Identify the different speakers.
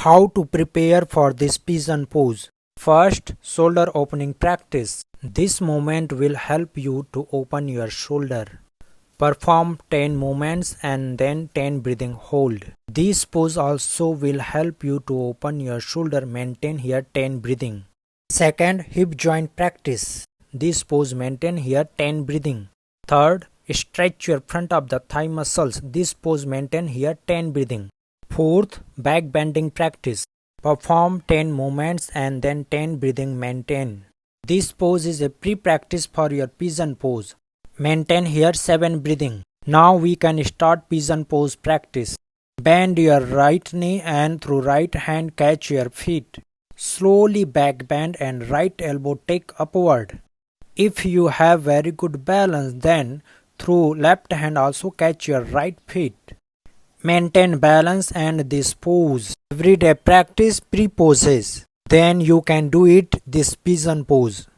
Speaker 1: How to prepare for this pigeon pose? First, shoulder opening practice. This movement will help you to open your shoulder. Perform 10 movements and then 10 breathing hold. This pose also will help you to open your shoulder. Maintain here 10 breathing. Second, hip joint practice. This pose maintain here 10 breathing. Third, stretch your front of the thigh muscles. This pose maintain here 10 breathing. Fourth, back bending practice. Perform 10 movements and then 10 breathing maintain. This pose is a pre-practice for your pigeon pose. Maintain here 7 breathing. Now we can start pigeon pose practice. Bend your right knee and through right hand catch your feet. Slowly back bend and right elbow take upward. If you have very good balance, then through left hand also catch your right feet. Maintain balance and this pose. Everyday practice pre-poses. Then you can do it this pigeon pose.